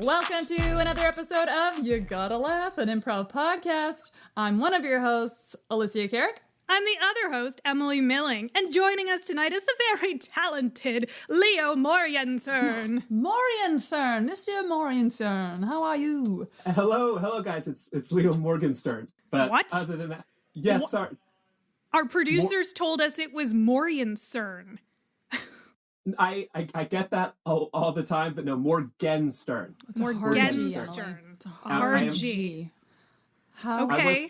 Welcome to another episode of You Gotta Laugh, an Improv Podcast. I'm one of your hosts, Alicia Carrick. I'm the other host, Emily Milling, and joining us tonight is the very talented Leo Moriensen. Moriensen, Mr. Moriensen, how are you? Hello, guys. It's Leo Morgenstern. But What? Other than that, yes, sorry. Our producers told us it was Moriensen. I get that all the time, but no, Morgenstern. It's a hard G, Emily. Morgenstern. It's a hard I am- G. How? Okay.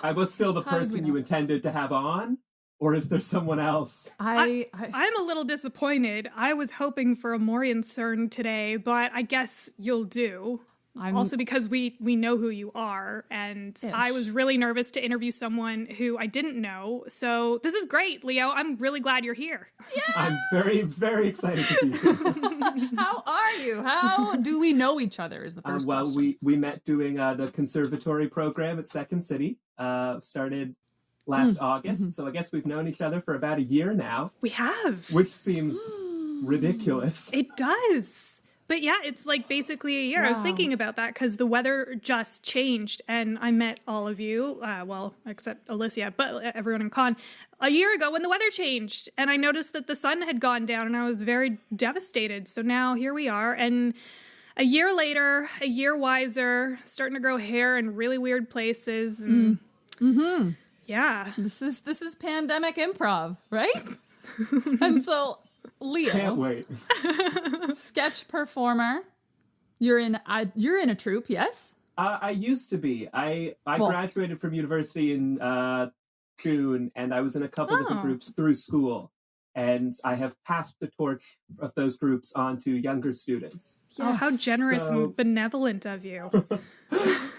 I was still the How did we person know? you intended to have on, or is there someone else? I'm a little disappointed. I was hoping for a Moriensen today, but I guess you'll do. Also because we know who you are, and I was really nervous to interview someone who I didn't know. So this is great, Leo. I'm really glad you're here. Yeah. I'm very, very excited to be here. How are you? How do we know each other is the first Well, question. we met doing the conservatory program at Second City. Started last August, so I guess we've known each other for about a year now, We have. which seems ridiculous. It does. But yeah, it's like basically a year. I was Wow. thinking about that because the weather just changed and I met all of you, well, except Alicia, but everyone in con, a year ago when the weather changed. And I noticed that the sun had gone down and I was very devastated. So now here we are. And a year later, a year wiser, starting to grow hair in really weird places. And yeah. This is pandemic improv, right? And so, Leo, Can't wait. sketch performer. You're in a troupe, yes? I used to be. I Well- graduated from university in June, and I was in a couple different Oh. groups through school. And I have passed the torch of those groups on to younger students. Oh, how Yes. generous So- and benevolent of you.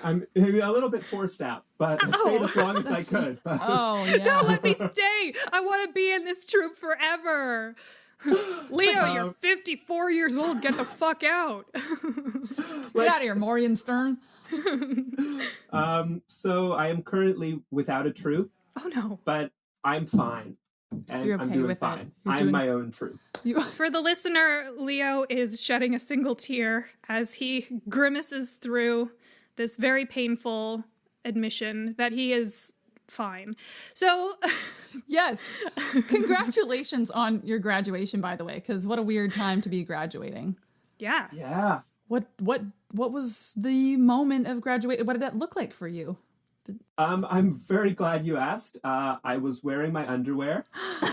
I'm maybe a little bit forced out, but I stayed as long as I could. But Oh, yeah. No, let me stay. I want to be in this troupe forever. Leo, you're 54 years old. Get the fuck out. Get out of here, Moriensen. so I am currently without a troupe, Oh, no. but I'm fine. And You're I'm okay doing with it. fine. You're I'm doing- my own troupe. For the listener, Leo is shedding a single tear as he grimaces through this very painful admission that he is fine. So, Yes. Congratulations on your graduation, by the way, because what a weird time to be graduating. yeah. Yeah. What was the moment of graduation? What did that look like for you? I'm very glad you asked. I was wearing my underwear.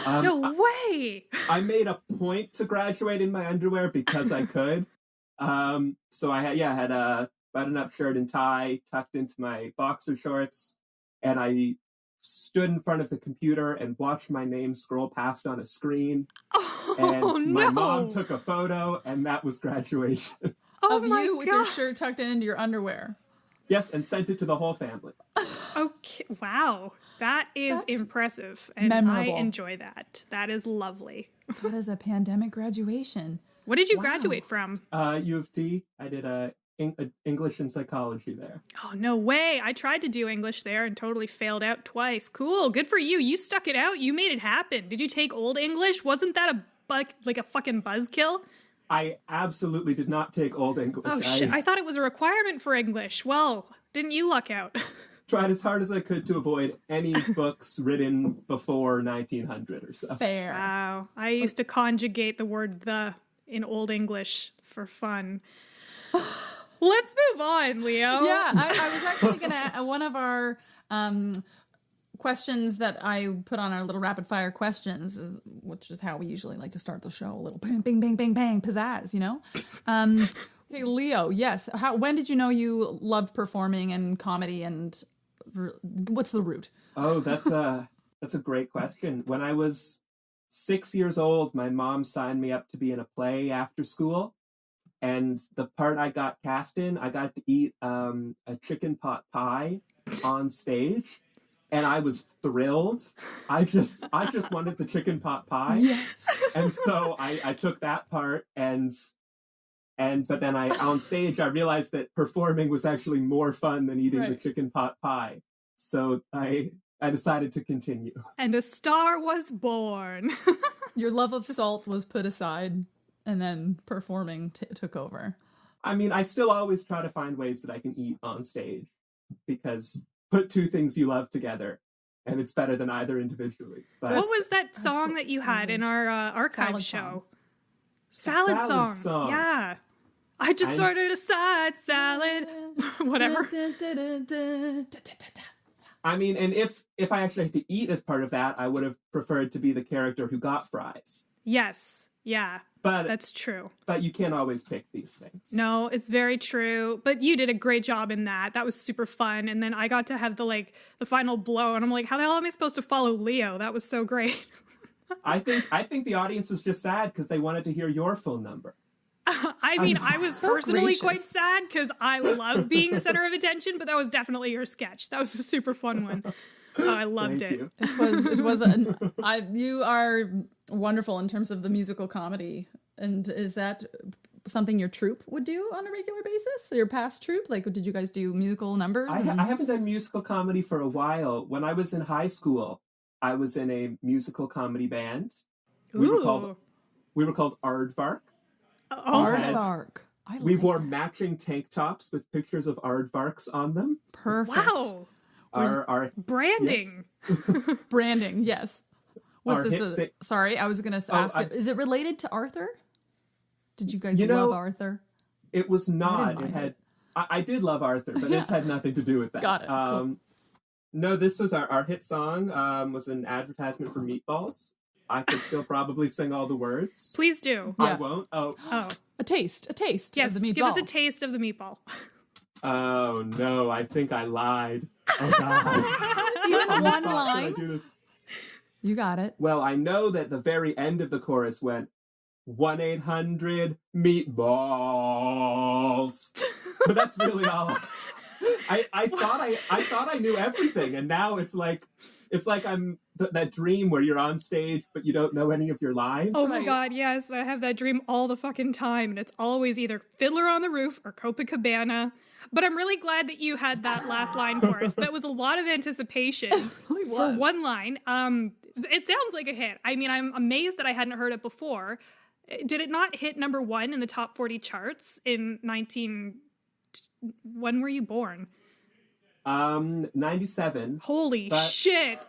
No way. I made a point to graduate in my underwear because I could. So I had a button-up shirt and tie tucked into my boxer shorts, and I stood in front of the computer and watched my name scroll past on a screen. Oh, And my no. mom took a photo, and that was graduation. Oh, Of my you with your God. shirt tucked into your underwear. Yes, and sent it to the whole family. Okay, wow. That is That's impressive. And memorable. I enjoy that. That is lovely. That is a pandemic graduation. What did you Wow. graduate from? U of T. I did a English and psychology there. Oh, no way. I tried to do English there and totally failed out twice. Cool. Good for you. You stuck it out. You made it happen. Did you take Old English? Wasn't that like a fucking buzzkill? I absolutely did not take Old English. Oh, shit. I thought it was a requirement for English. Well, didn't you luck out? Tried as hard as I could to avoid any books written before 1900 or so. Fair. Wow. I used to conjugate the word the in Old English for fun. Let's move on, Leo. Yeah, I was actually gonna one of our questions that I put on our little rapid fire questions, which is how we usually like to start the show, a little bang, bang, bang, bang, bang, pizzazz, you know. Okay, Leo, yes. When did you know you loved performing and comedy, and what's the root? Oh, that's a great question. When I was 6 years old, my mom signed me up to be in a play after school. And the part I got cast in, I got to eat a chicken pot pie on stage. And I was thrilled. I just wanted the chicken pot pie. Yes. And so I took that part but then on stage I realized that performing was actually more fun than eating the Right. chicken pot pie. So I decided to continue. And a star was born. Your love of salt was put aside, and then performing took over. I mean, I still always try to find ways that I can eat on stage, because put two things you love together and it's better than either individually. But What was that song that you had in our archive Salad show? song. Salad song. Yeah. I just ordered a side salad. Whatever. I mean, and if I actually had to eat as part of that, I would have preferred to be the character who got fries. Yes. Yeah. But That's true. But you can't always pick these things. No, it's very true. But you did a great job in that. That was super fun. And then I got to have the final blow, and I'm like, how the hell am I supposed to follow Leo? That was so great. I think the audience was just sad because they wanted to hear your full number. I mean, I was So personally gracious. quite sad because I love being the center of attention, but that was definitely your sketch. That was a super fun one. I loved Thank it. you. It was you are wonderful in terms of the musical comedy. And is that something your troupe would do on a regular basis? Your past troupe? Like, did you guys do musical numbers? I haven't done musical comedy for a while. When I was in high school, I was in a musical comedy band. We were called Aardvark. Aardvark. We wore matching tank tops with pictures of aardvarks on them. Perfect. Wow. Our Branding. Branding, yes. Our What's hit this? Sorry, I was going to ask. Is it related to Arthur? Did you guys love Arthur? It was not. mind It had. I did love Arthur, but this had nothing to do with that. Got it. Cool. No, this was our hit song. Was an advertisement for meatballs. I could still probably sing all the words. Please do. I Yeah. won't. Oh. A taste Yes, of the meatball. give us a taste of the meatball. Oh no! I think I lied. Oh God! Even one Stop, line. can I do this? You got it. Well, I know that the very end of the chorus went 1-800 meatballs, but that's really all. I thought I knew everything, and now it's like I'm that dream where you're on stage but you don't know any of your lines. Oh my God, yes. I have that dream all the fucking time, and it's always either Fiddler on the Roof or Copacabana. But I'm really glad that you had that last line for us. That was a lot of anticipation really for was. one line. It sounds like a hit. I mean, I'm amazed that I hadn't heard it before. Did it not hit number 1 in the top 40 charts in when were you born? 97. Holy shit.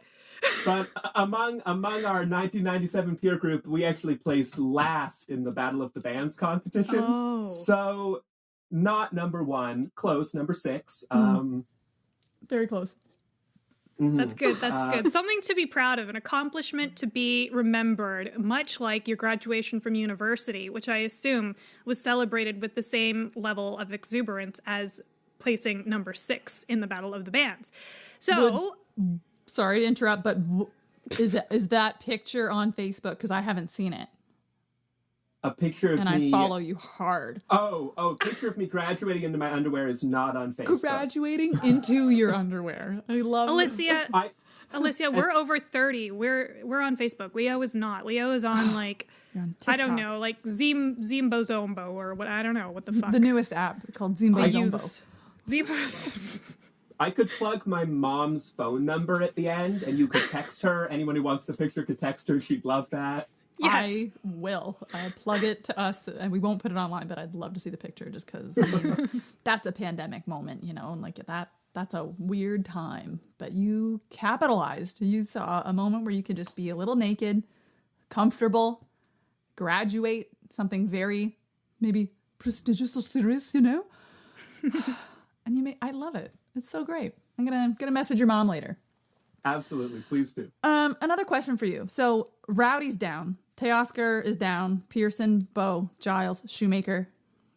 But among our 1997 peer group, we actually placed last in the Battle of the Bands competition. Oh. So not number 1, close, number 6. Very close. That's good. That's good. Something to be proud of, an accomplishment to be remembered, much like your graduation from university, which I assume was celebrated with the same level of exuberance as placing number 6 in the Battle of the Bands. So, Sorry to interrupt, but is that picture on Facebook? Because I haven't seen it. A picture of and me. I follow you hard. Oh, picture of me graduating into my underwear is not on Facebook. Graduating into your underwear. I love Alicia, I- Alicia, we're over 30. We're on Facebook. Leo is not. Leo is on like You're on I don't TikTok. know, like Zimbo Zombo or what. I don't know what the fuck. The newest app called Zimbo I Zombo. use Zimbo. I could plug my mom's phone number at the end, and you could text her. Anyone who wants the picture could text her. She'd love that. Yes. I will. Plug it to us, and we won't put it online, but I'd love to see the picture just because that's a pandemic moment, and like that's a weird time. But you capitalized. You saw a moment where you could just be a little naked, comfortable, graduate something very maybe prestigious or serious, and I love it. It's so great. I'm gonna message your mom later. Absolutely, please do. Another question for you. So Rowdy's down. Teoscar is down. Pearson, Bo, Giles, Shoemaker,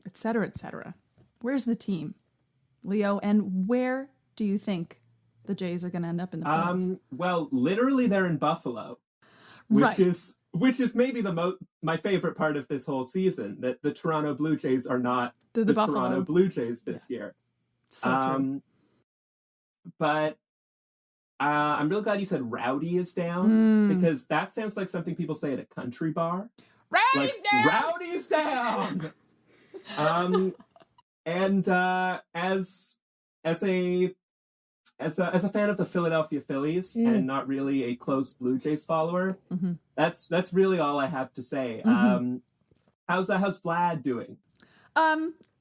etc., etc. Where's the team, Leo? And where do you think the Jays are going to end up in the playoffs? Well, literally, they're in Buffalo, which Right. is maybe my favorite part of this whole season. That the Toronto Blue Jays are not The the Buffalo. Toronto Blue Jays this year. So true. But I'm real glad you said Rowdy is down because that sounds like something people say at a country bar. Rowdy's down. Rowdy's down. And as a fan of the Philadelphia Phillies and not really a close Blue Jays follower, that's really all I have to say. How's Vlad doing?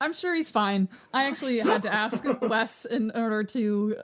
I'm sure he's fine. I actually had to ask Wes in order to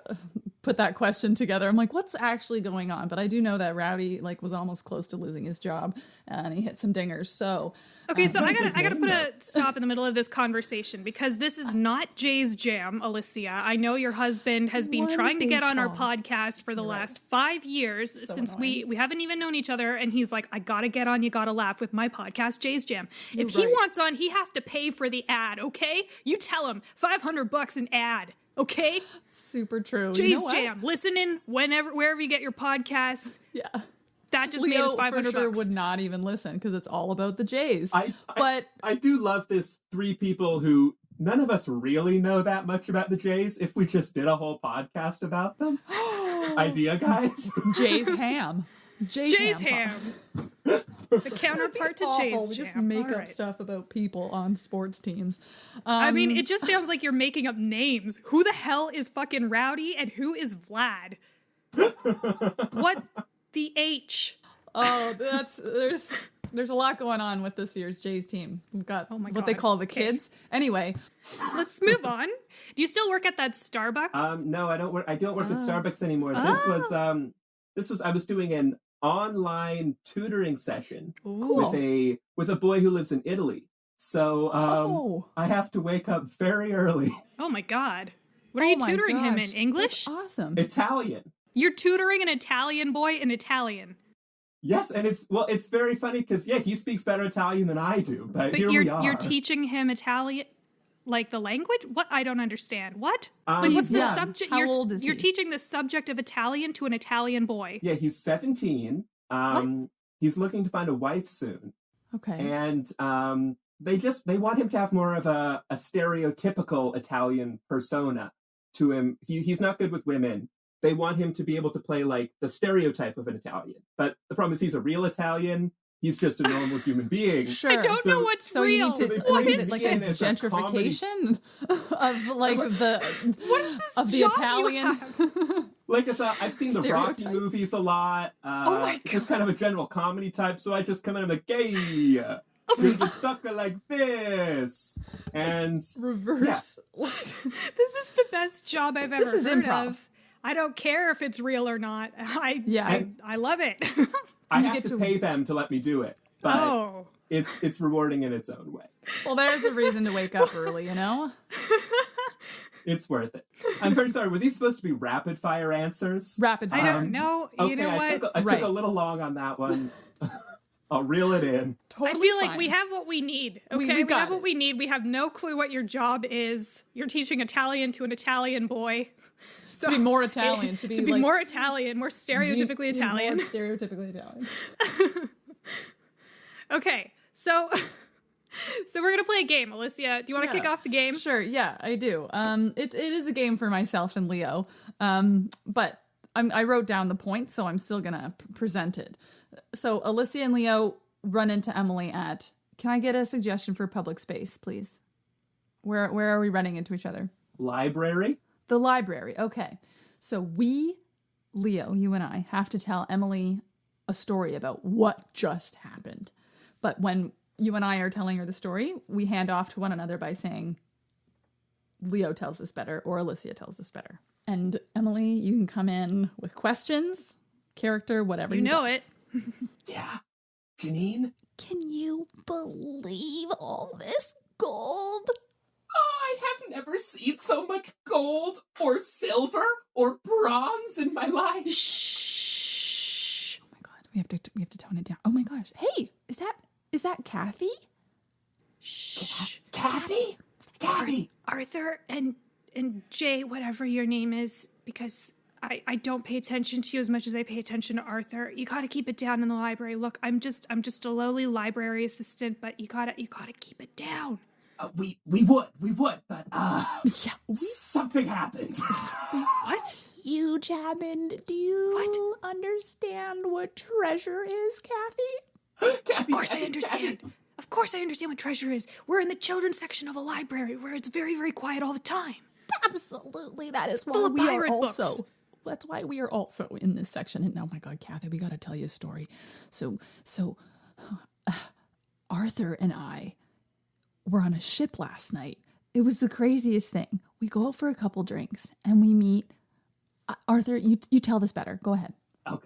put that question together. I'm like, what's actually going on? But I do know that Rowdy like was almost close to losing his job, and he hit some dingers. So okay, so I gotta put a stop in the middle of this conversation because this is not Jay's jam, Alicia. I know your husband has been trying to get on our podcast for the last 5 years since we haven't even known each other, and he's like, I gotta get on, you gotta laugh with my podcast, Jay's Jam. If he wants on, he has to pay for the ad, okay? You tell him $500 an ad. Okay? Super true. Jay's Jam. Listen in wherever you get your podcasts. Yeah. That just Leo made us $500. for sure would not even listen because it's all about the Jays. But I do love this 3 people who none of us really know that much about the Jays. If we just did a whole podcast about them. Idea, guys? Jay's ham. Jay's ham. The counterpart to Jay's We Jam. just make up stuff about people on sports teams. I mean, it just sounds like you're making up names. Who the hell is fucking Rowdy and who is Vlad? What the H? Oh, there's a lot going on with this year's Jays team. We've got what they call the kids. Anyway, let's move on. Do you still work at that Starbucks? No, I don't work at Starbucks anymore. This was I was doing an online tutoring session with a boy who lives in Italy. So I have to wake up very early. Oh my God. What are you tutoring him in? English? That's awesome. Italian. You're tutoring an Italian boy in Italian. Yes, and it's very funny because he speaks better Italian than I do. But here we are. You're teaching him Italian, like the language? What? I don't understand. What? Like what's the subject? How old is he? You're teaching the subject of Italian to an Italian boy. Yeah, he's 17. He's looking to find a wife soon. Okay. And they want him to have more of a stereotypical Italian persona to him. He's not good with women. They want him to be able to play like the stereotype of an Italian. But the problem is he's a real Italian. He's just a normal human being. Sure. I don't know what's real. You need to, like, is it like a gentrification of like what is this of the job Italian? Like I've seen the Rocky movies a lot. Oh my God. Just kind of a general comedy type. So I just come in and I'm like, "Gay, you're the sucker like this," and reverse. Yeah. This is the best job I've ever heard improv. of. I don't care if it's real or not. I love it. I have to pay them to let me do it, but it's rewarding in its own way. Well, there's a reason to wake up early, you know? It's worth it. I'm very sorry. Were these supposed to be rapid fire answers? Rapid fire. I don't know. You know what? I took a little long on that one. I'll reel it in. Totally I feel like we have what we need. Okay, we have what we need. We have no clue what your job is. You're teaching Italian to an Italian boy. So, to be more Italian. To be more Italian, more stereotypically Italian. More stereotypically Italian. Okay, so we're going to play a game. Alicia, do you want to kick off the game? Sure, yeah, I do. It is a game for myself and Leo, but I wrote down the points, so I'm still going to present it. So Alicia and Leo run into Emily at, can I get a suggestion for public space, please? Where are we running into each other? Library. The library. Okay. So we, Leo, you and I, have to tell Emily a story about what just happened. But when you and I are telling her the story, we hand off to one another by saying, Leo tells this better or Alicia tells this better. And Emily, you can come in with questions, character, whatever you know it. Yeah. Janine? Can you believe all this gold? I have never seen so much gold or silver or bronze in my life. Shh. Oh my God. We have to tone it down. Oh my gosh. Hey, is that Kathy? Shh. Kathy? Kathy. Arthur and Jay, whatever your name is, because I don't pay attention to you as much as I pay attention to Arthur. You gotta keep it down in the library. Look, I'm just a lowly library assistant, but you gotta keep it down. We would, but something happened. What? Huge happened. Do you understand what treasure is, Kathy? Kathy, of course I understand. Kathy. Of course I understand what treasure is. We're in the children's section of a library where it's very, very quiet all the time. Absolutely, that is full of pirate books. Books. That's why we are also in this section. And oh my God, Kathy, we got to tell you a story. So Arthur and I were on a ship last night, it was the craziest thing. We go out for a couple drinks and we meet Arthur. You tell this better. Go ahead. Oh,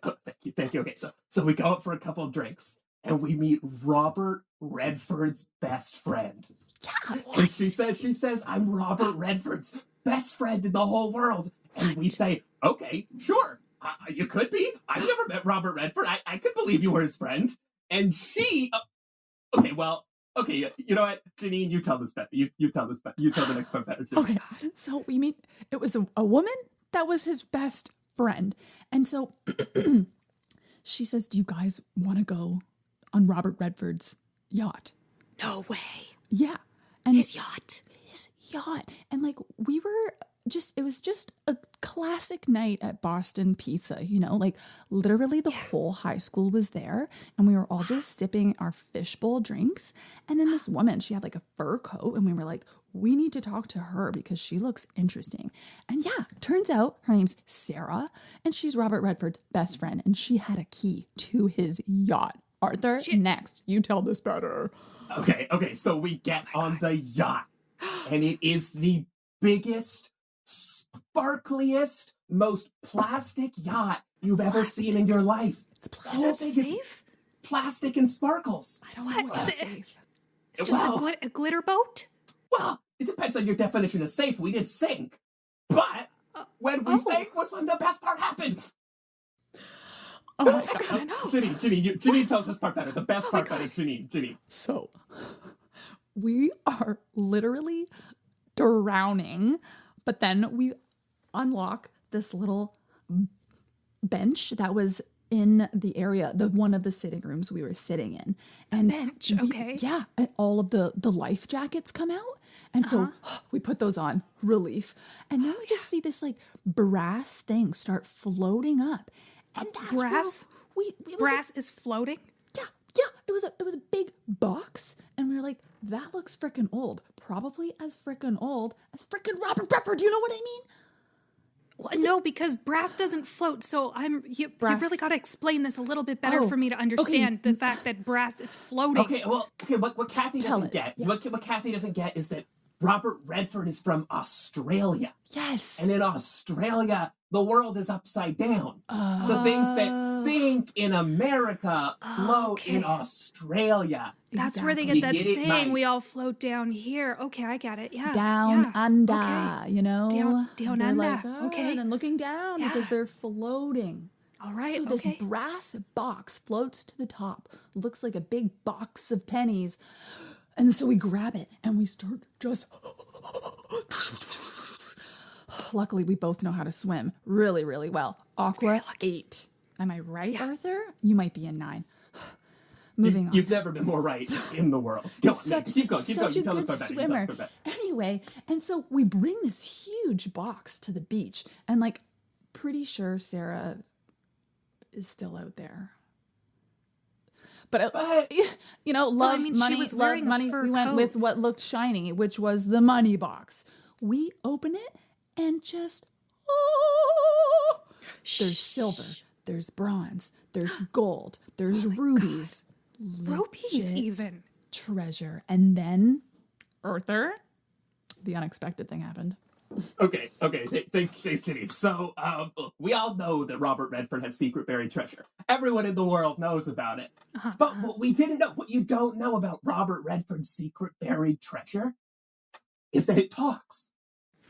thank you. Okay, so we go out for a couple of drinks and we meet Robert Redford's best friend. Yeah. What? And she says, I'm Robert Redford's best friend in the whole world. And we say, okay, sure, you could be. I've never met Robert Redford. I could believe you were his friend. And she, okay, you know what, Janine, you tell this better. You tell this better. You tell the next part better. Janine. Okay, so we meet. It was a woman that was his best friend, and so she says, "Do you guys want to go on Robert Redford's yacht?" No way. Yeah, and His yacht. And like we were it was just a classic night at Boston Pizza, like literally the whole high school was there and we were all just sipping our fishbowl drinks. And then this woman, she had like a fur coat and we were like, we need to talk to her because she looks interesting. And yeah, turns out her name's Sarah and she's Robert Redford's best friend and she had a key to his yacht. Arthur, next, you tell this better. Okay, so we get on the yacht and it is the biggest, sparkliest, most plastic yacht you've ever seen in your life. Is that safe? Plastic and sparkles. I don't know what that's safe. It's just a glitter boat? Well, it depends on your definition of safe. We did sink. But when we sank was when the best part happened. Oh my God. Janine tells this part better. The best part better, Janine. So we are literally drowning, but then we unlock this little bench that was in the area, one of the sitting rooms we were sitting in. And bench, okay. Yeah, and all of the life jackets come out. And so we put those on, relief. And then we just see this like brass thing start floating up. And that's brass? Brass is floating? Yeah. It was a big box. And we were like, that looks frickin' old. Probably as frickin' old as frickin' Robert Redford. Do you know what I mean? Well, no, because brass doesn't float. So you really got to explain this a little bit better for me to understand the fact that brass is floating. What Kathy doesn't get, what Kathy doesn't get is that Robert Redford is from Australia. Yes. And in Australia, the world is upside down. So things that sink in America float in Australia. That's where they get that saying, we all float down here. Okay, I get it. Yeah. Down under, okay. Down under. Like, okay. And then looking down because they're floating. All right, so this brass box floats to the top. Looks like a big box of pennies. And so we grab it and we start just... Luckily, we both know how to swim really, really well. Aqua 8. Am I right, Arthur? You might be a 9. Moving on. You've never been more right in the world. Go on, keep going. Such a good swimmer. Anyway, and so we bring this huge box to the beach. And like, pretty sure Sarah is still out there. But love money. We went with what looked shiny, which was the money box. We open it and just, there's silver, there's bronze, there's gold, there's rubies. Rubies even. Treasure. And then, Arthur, the unexpected thing happened. Okay. Thanks, Janine. So, we all know that Robert Redford has secret buried treasure. Everyone in the world knows about it. But what we didn't know, what you don't know about Robert Redford's secret buried treasure, is that it talks.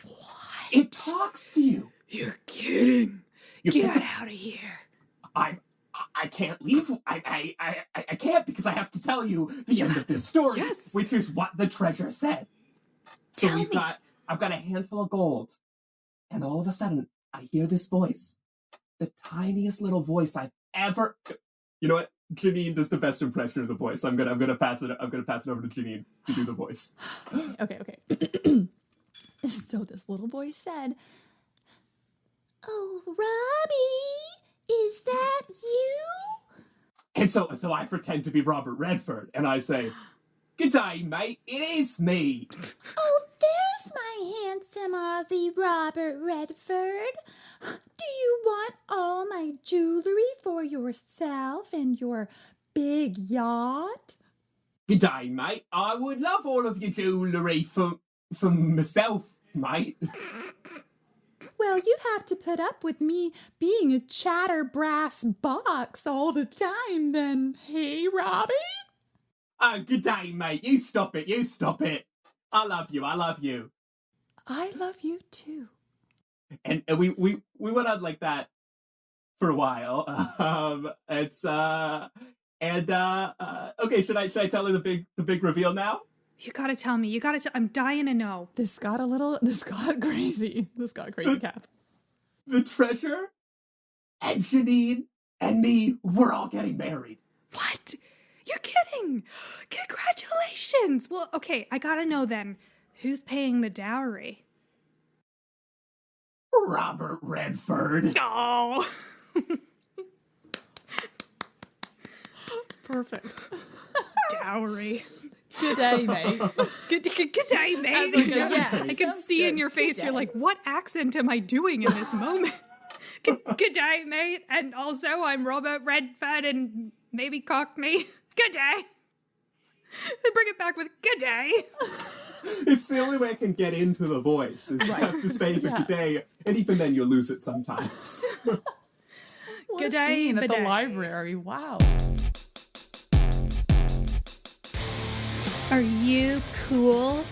What? It talks to you. You're kidding. Get out of here. I can't leave. I can't because I have to tell you the end of this story, which is what the treasure said. So I've got a handful of gold, and all of a sudden, I hear this voice, the tiniest little voice I've ever. You know what? Janine does the best impression of the voice. I'm gonna pass it over to Janine to do the voice. Okay. So this little voice said, "Oh, Robbie, is that you?" And so I pretend to be Robert Redford, and I say, "Good day, mate. It is me." "Oh, there's my handsome Aussie Robert Redford. Do you want all my jewelry for yourself and your big yacht?" "Good day, mate. I would love all of your jewellery for for myself, mate. Well, you have to put up with me being a chatterbrass box all the time then, hey, Robbie? Oh, good day, mate. You stop it. I love you. I love you too. And we went on like that for a while. Okay, should I tell her the big reveal now? You gotta tell me. I'm dying to know. This got crazy. Kath. The treasure and Janine and me, we're all getting married. What? You're kidding! Congratulations! Well, okay, I gotta know then. Who's paying the dowry? Robert Redford. Oh! Perfect. Dowry. Good day, mate. Good day, mate. I can see in your face, you're like, what accent am I doing in this moment? Good day, mate. And also, I'm Robert Redford and maybe Cockney. Good day. Bring it back with good day. It's the only way I can get into the voice, is you have to say the good day, and even then you lose it sometimes. Good day at the library. Wow. Are you cool?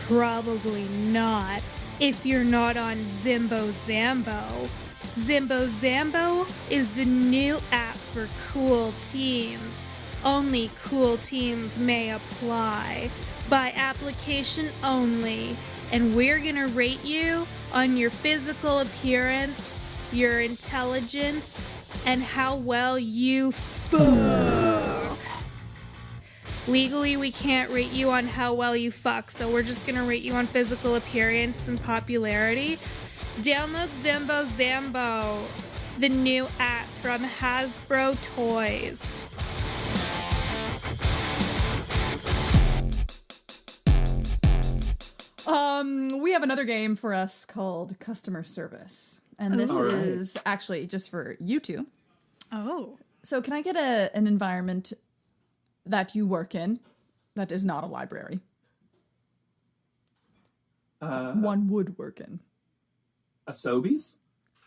Probably not. If you're not on Zimbo Zambo. Zimbo Zambo is the new app for cool teens. Only cool teens may apply. By application only. And we're gonna rate you on your physical appearance, your intelligence, and how well you fuck. Legally, we can't rate you on how well you fuck, so we're just gonna rate you on physical appearance and popularity. Download Zimbo Zambo, the new app from Hasbro Toys. We have another game for us called Customer Service. And this is actually just for you two. Oh. So can I get an environment that you work in that is not a library? One would work in. A Sobeys?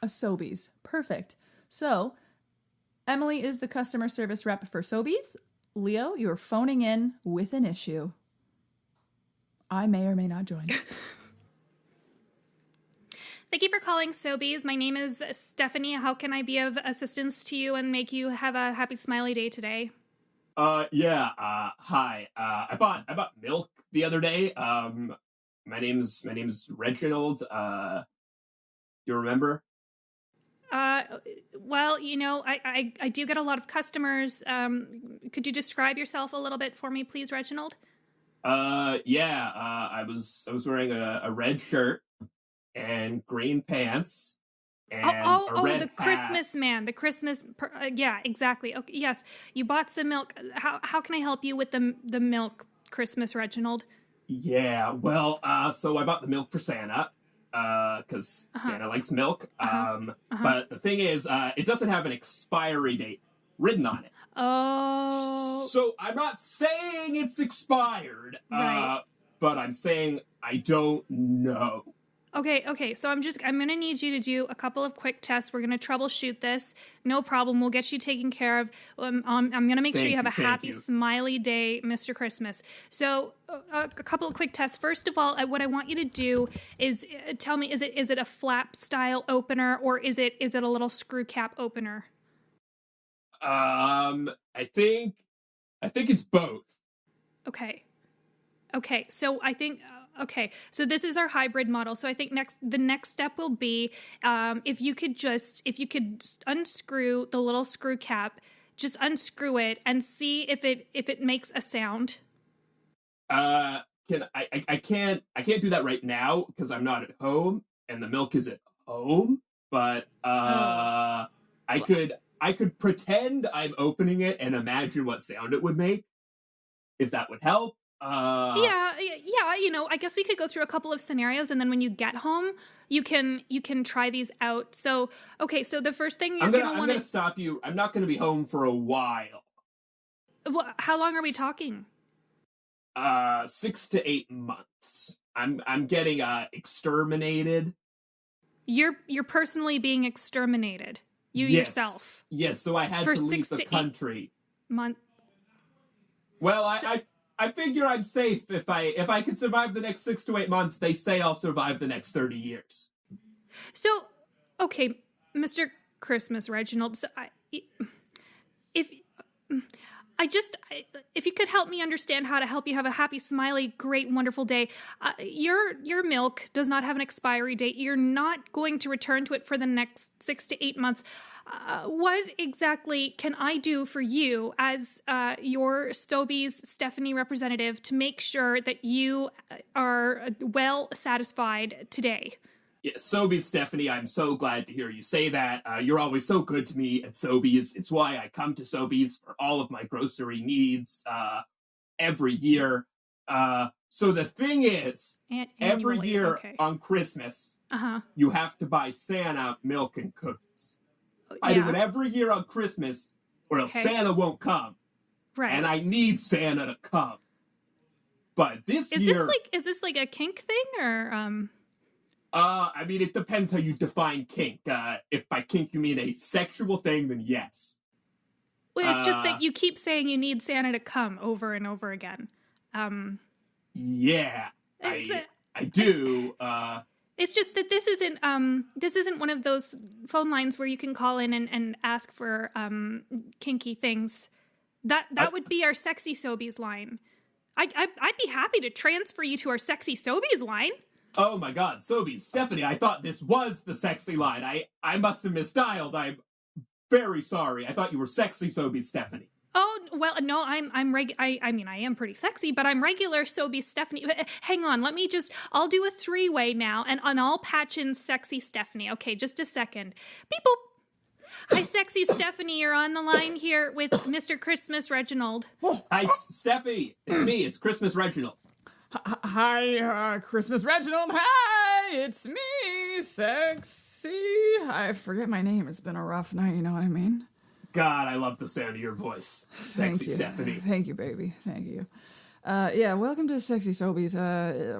A Sobeys. Perfect. So, Emily is the customer service rep for Sobeys. Leo, you're phoning in with an issue. I may or may not join. Thank you for calling Sobeys. My name is Stephanie. How can I be of assistance to you and make you have a happy, smiley day today? Hi. I bought milk the other day. My name's Reginald. Do you remember? Well, you know, I do get a lot of customers. Could you describe yourself a little bit for me, please, Reginald? I was wearing a red shirt and green pants and a red the hat. Christmas man, the Christmas. Yeah, exactly. Okay, yes, you bought some milk. How can I help you with the milk, Christmas, Reginald? Yeah, well, so I bought the milk for Santa, because Santa likes milk. But the thing is, it doesn't have an expiry date written on it. Oh. So I'm not saying it's expired, right. but I'm saying I don't know. Okay, so I'm gonna need you to do a couple of quick tests. We're gonna troubleshoot this. No problem. We'll get you taken care of. I'm gonna make sure you have a happy, smiley day, Mr. Christmas. So a couple of quick tests. First of all, what I want you to do is tell me, is it a flap style opener or is it a little screw cap opener? I think it's both. Okay, so I think... so this is our hybrid model. So I think the next step will be if you could unscrew the little screw cap, just unscrew it and see if it makes a sound. I can't do that right now because I'm not at home and the milk is at home. But I could pretend I'm opening it and imagine what sound it would make, if that would help. Yeah, you know, I guess we could go through a couple of scenarios and then when you get home, you can try these out. So, okay, so the first thing I'm gonna stop you. I'm not gonna be home for a while. Well, how long are we talking? 6 to 8 months. I'm getting exterminated. You're personally being exterminated. You Yes. yourself. Yes, so I had to leave the country. Well, I figure I'm safe if I can survive the next 6 to 8 months. They say I'll survive the next 30 years. So, okay, Mr. Christmas Reginald. So if you could help me understand how to help you have a happy, smiley, great, wonderful day. Your milk does not have an expiry date. You're not going to return to it for the next 6 to 8 months. What exactly can I do for you as your Stobies Stephanie representative to make sure that you are well satisfied today? Yeah, Sobeys, Stephanie, I'm so glad to hear you say that. You're always so good to me at Sobeys. It's why I come to Sobeys for all of my grocery needs every year. So the thing is, every year on Christmas, you have to buy Santa milk and cookies. I do it every year on Christmas, or else Santa won't come. Right. And I need Santa to come. But this year... Is this like a kink thing, or... I mean, it depends how you define kink. If by kink you mean a sexual thing, then yes. Well, it's just that you keep saying you need Santa to come over and over again. Yeah, I do. It's just that this isn't one of those phone lines where you can call in and ask for kinky things. That would be our Sexy Sobeys line. I'd be happy to transfer you to our Sexy Sobeys line. Oh my God, Sobeys, Stephanie, I thought this was the sexy line. I must have misdialed. I'm very sorry. I thought you were Sexy Sobeys, Stephanie. Oh, well, no, I mean, I am pretty sexy, but I'm regular Sobeys Stephanie. Hang on, I'll do a 3-way now, and I'll patch in Sexy Stephanie. Okay, just a second. Beep boop. Hi, Sexy Stephanie, you're on the line here with Mr. Christmas Reginald. Hi, Steffi, it's me, it's Christmas Reginald. Hi, Christmas Reginald. Hi, it's me, Sexy. I forget my name. It's been a rough night, you know what I mean? God, I love the sound of your voice. Sexy Stephanie. Thank you, baby. Thank you. Yeah, welcome to Sexy Sobeys.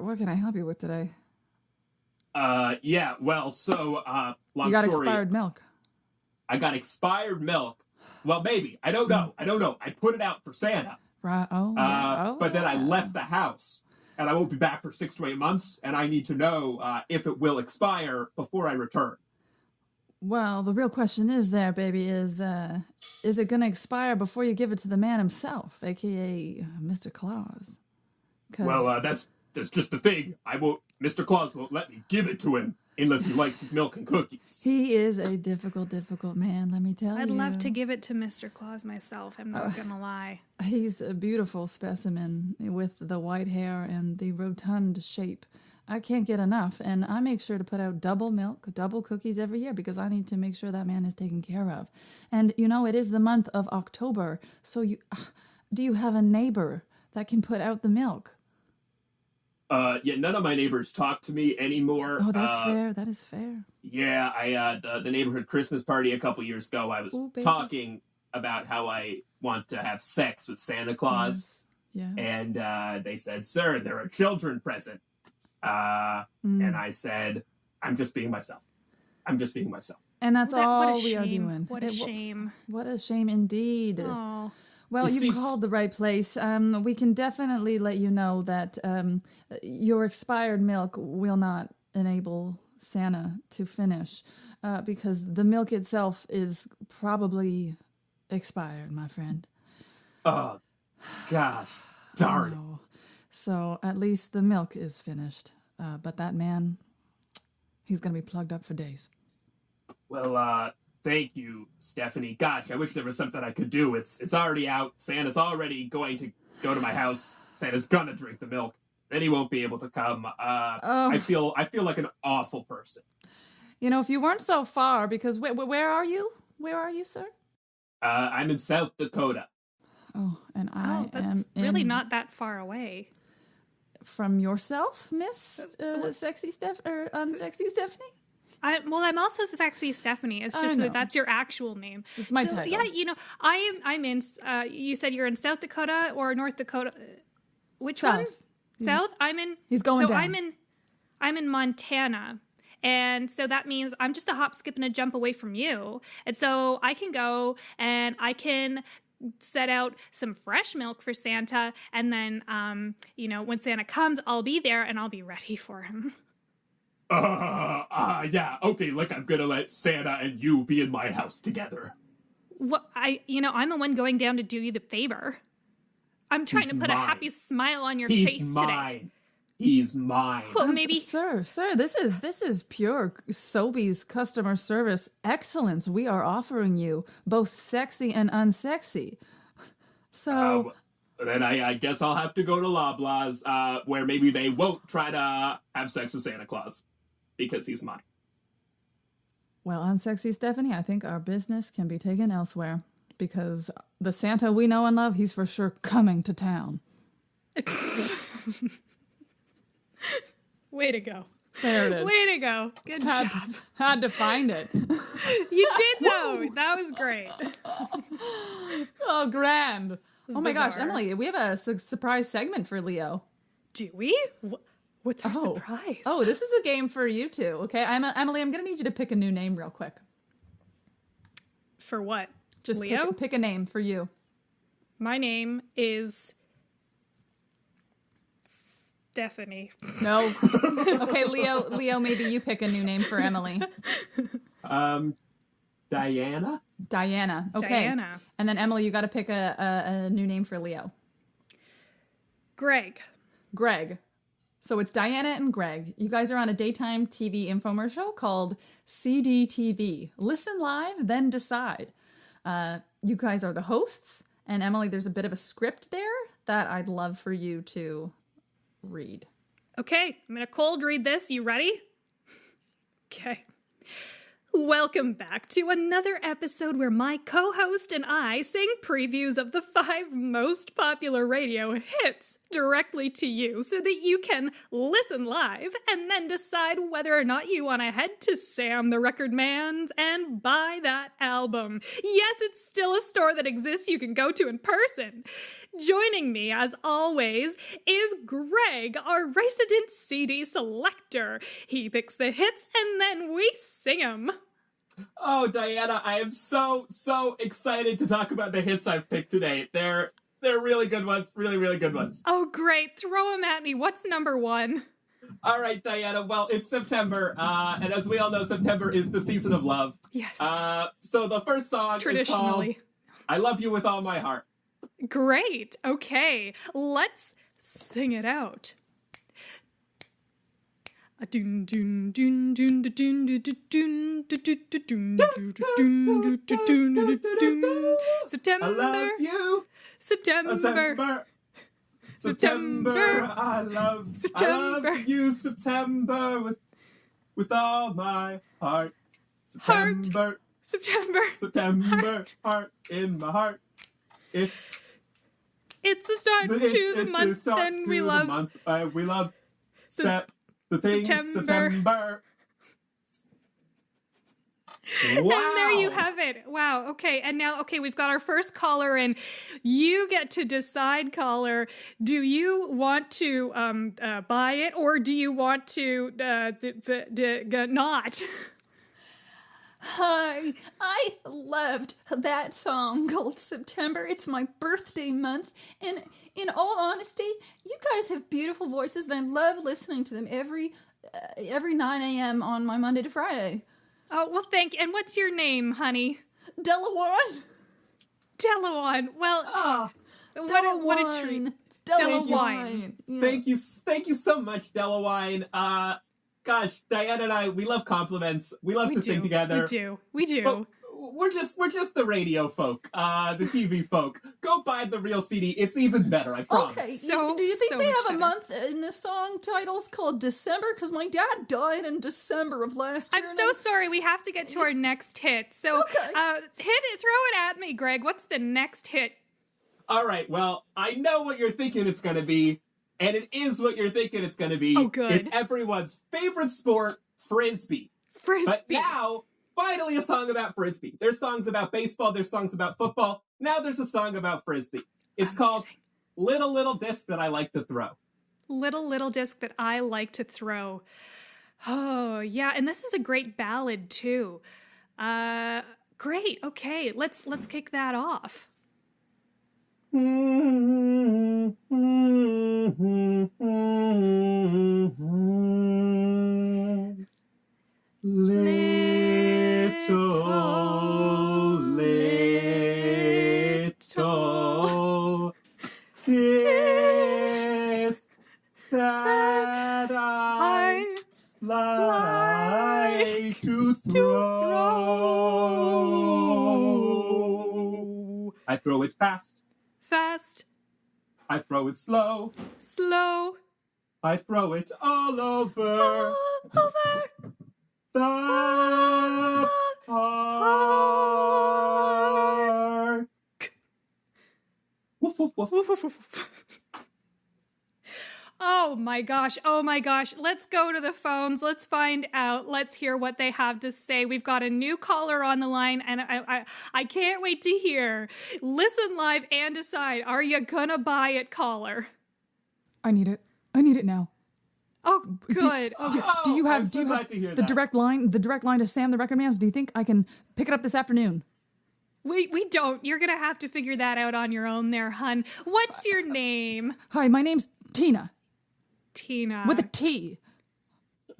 What can I help you with today? Yeah, well, so, long you got story. Expired milk. I got expired milk. Well, maybe. I don't know. I put it out for Santa. Right. But then I left the house. And I won't be back for 6 to 8 months, and I need to know if it will expire before I return. Well, the real question is there, baby, is it going to expire before you give it to the man himself, a.k.a. Mr. Claus? Well, that's just the thing. Mr. Claus won't let me give it to him unless he likes his milk and cookies. He is a difficult man, let me tell you. I'd love to give it to Mr. Claus myself, I'm not gonna lie. He's a beautiful specimen with the white hair and the rotund shape. I can't get enough, and I make sure to put out double milk, double cookies every year because I need to make sure that man is taken care of. And, you know, it is the month of October, so do you have a neighbor that can put out the milk? Yeah, none of my neighbors talk to me anymore. Oh, that's fair. That is fair. Yeah, the neighborhood Christmas party a couple years ago, I was talking about how I want to have sex with Santa Claus. Yes. And they said, "Sir, there are children present." And I said, "I'm just being myself. I'm just being myself." And that's all we are doing. What a shame. What a shame indeed. Oh. Well, you called the right place. We can definitely let you know that your expired milk will not enable Santa to finish because the milk itself is probably expired, my friend. Oh, gosh. Darn. No. So at least the milk is finished. But that man, he's going to be plugged up for days. Well, thank you, Stephanie. Gosh, I wish there was something I could do. It's already out. Santa's already going to go to my house. Santa's gonna drink the milk. Then he won't be able to come. I feel like an awful person. You know, if you weren't so far, because where are you? Where are you, sir? I'm in South Dakota. Oh, and that's really not that far away. From yourself, Miss Sexy Unsexy Stephanie? I'm also Sexy Stephanie. It's just that's your actual name. It's my title. Yeah, you know, I'm in. You said you're in South Dakota or North Dakota. Which one? South. I'm in. He's going so down. I'm in Montana. And so that means I'm just a hop, skip, and a jump away from you. And so I can go and I can set out some fresh milk for Santa. And then, when Santa comes, I'll be there and I'll be ready for him. Yeah, okay, like I'm gonna let Santa and you be in my house together. What I'm the one going down to do you the favor. I'm trying to put a happy smile on your face today. He's mine. Well, maybe, sir, this is pure Sobeys customer service excellence. We are offering you both sexy and unsexy. So then I guess I'll have to go to Loblaws, where maybe they won't try to have sex with Santa Claus because he's mine. Well, unsexy Stephanie, I think our business can be taken elsewhere because the Santa we know and love, he's for sure coming to town. Way to go. There it is. Way to go. Good job. Had to find it. You did, though. That was great. Oh, grand. Oh my gosh, bizarre. Emily, we have a surprise segment for Leo. Do we? What's our surprise? Oh, this is a game for you two, okay? Emily, I'm going to need you to pick a new name real quick. For what? Just Leo? pick a name for you. My name is Stephanie. No. Okay, Leo, maybe you pick a new name for Emily. Diana? Diana. Okay. Diana. And then Emily, you got to pick a new name for Leo. Greg. Greg. So it's Diana and Greg. You guys are on a daytime TV infomercial called CDTV. Listen live, then decide. You guys are the hosts. And Emily, there's a bit of a script there that I'd love for you to read. Okay, I'm going to cold read this. You ready? Okay. Welcome back to another episode where my co-host and I sing previews of the 5 most popular radio hits directly to you so that you can listen live and then decide whether or not you want to head to Sam the Record Man's and buy that album. Yes, it's still a store that exists you can go to in person. Joining me, as always, is Greg, our resident CD selector. He picks the hits and then we sing them. Oh, Diana, I am so excited to talk about the hits I've picked today. They're really good ones, really, really good ones. Oh, great. Throw them at me. What's number 1? All right, Diana, well, it's September, and as we all know, September is the season of love. Yes. So the first song is called I Love You With All My Heart. Great. Okay. Let's sing it out. September. I love you. September. September. I love you, September, with all my heart. September. September. Heart in my heart. It's a start to the month, and we love. We love the thing September. Wow. And there you have it. Wow. Okay. And now, we've got our first caller in. You get to decide, caller. Do you want to buy it or do you want to not? Hi, I loved that song called September. It's my birthday month. And in all honesty, you guys have beautiful voices and I love listening to them every 9 a.m. on my Monday to Friday. Oh, well, thank you. And what's your name, honey? Delawan. Delawan. Well, what a treat. It's Delawine. Delawine. Yeah. Thank you so much, Delawine. Gosh, Diana and I, we love compliments. We love to sing together. We do. But we're just the radio folk, the TV folk. Go buy the real CD. It's even better, I promise. Okay, So- do you think so they much have a better. month in the song titles called December? Because my dad died in December of last year. I'm so sorry. We have to get to our next hit. So, Okay. throw it at me, Greg. What's the next hit? All right, well, I know what you're thinking it's going to be, and it is what you're thinking it's going to be. Oh, good. It's everyone's favorite sport, Frisbee. Frisbee. But now, finally a song about Frisbee. There's songs about baseball, there's songs about football. Now there's a song about Frisbee. It's called Amazing. Little Disc That I Like to Throw. little disc that I like to throw. Oh, yeah, and this is a great ballad too. Great. Okay, let's kick that off. Little tis that I like to throw. I throw it fast. Fast. I throw it slow. Slow. I throw it all over. Over. The park. Woof, woof, woof. Woof, woof, woof. Oh my gosh. Let's go to the phones. Let's find out. Let's hear what they have to say. We've got a new caller on the line, and I can't wait to hear. Listen live and decide. Are you gonna buy it, caller? I need it. I need it now. Oh, good. Do you have I'm so glad to hear the that. direct line to Sam the Record Man? Do you think I can pick it up this afternoon? We don't. You're gonna have to figure that out on your own there, hun. What's your name? Hi, my name's Tina Tina. with a T.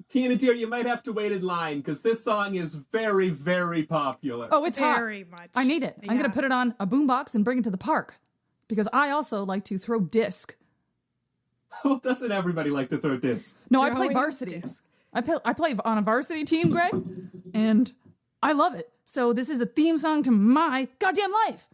Tina, dear, you might have to wait in line because this song is very, very popular. Oh, it's hot. Very much. I need it. I'm Yeah. gonna put it on a boombox and bring it to the park because I also like to throw disc. Well, doesn't everybody like to throw discs? No, I play Throwing varsity. disc. I play on a varsity team, Greg, and I love it. So this is a theme song to my goddamn life.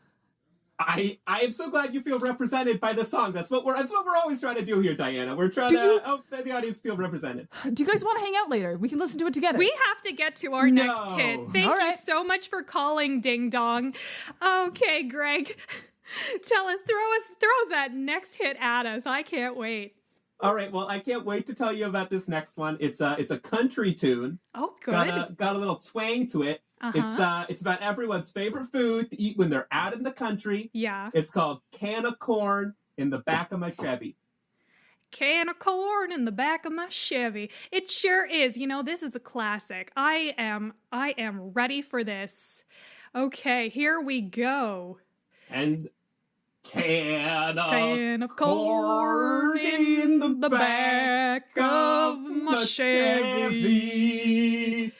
I am so glad you feel represented by the song. That's what we're always trying to do here, Diana. We're trying to help the audience feel represented. Do you guys want to hang out later? We can listen to it together. We have to get to our next hit. Thank All you right. so much for calling, Ding Dong. Okay, Greg, tell us, throw that next hit at us. I can't wait. All right, well, I can't wait to tell you about this next one. It's a country tune. Oh, good. Got a little twang to it. It's about everyone's favorite food to eat when they're out in the country. Yeah. It's called Can of Corn in the Back of My Chevy. Can of corn in the back of my Chevy. It sure is. You know, this is a classic. I am ready for this. Okay, here we go. And can of corn in the back of my Chevy.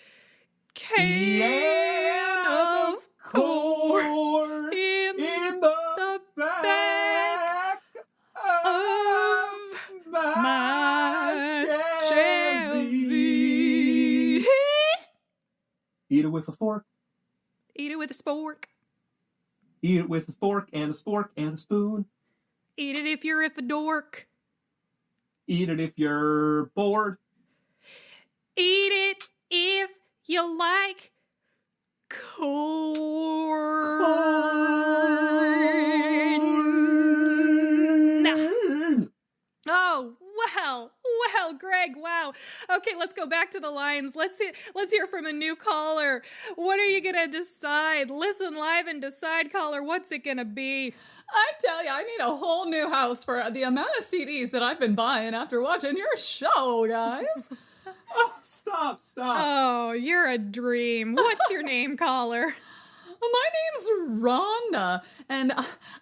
Can of corn in the back of my Chevy. Eat it with a fork. Eat it with a spork. Eat it with a fork and a spork and a spoon. Eat it if you're a dork. Eat it if you're bored. Eat it if you like corn. Oh, well, Greg, wow. Okay, let's go back to the lines. Let's hear from a new caller. What are you gonna decide? Listen live and decide, caller. What's it gonna be? I tell you, I need a whole new house for the amount of CDs that I've been buying after watching your show, guys. Oh, stop. Oh, you're a dream. What's your name, caller? My name's Rhonda, and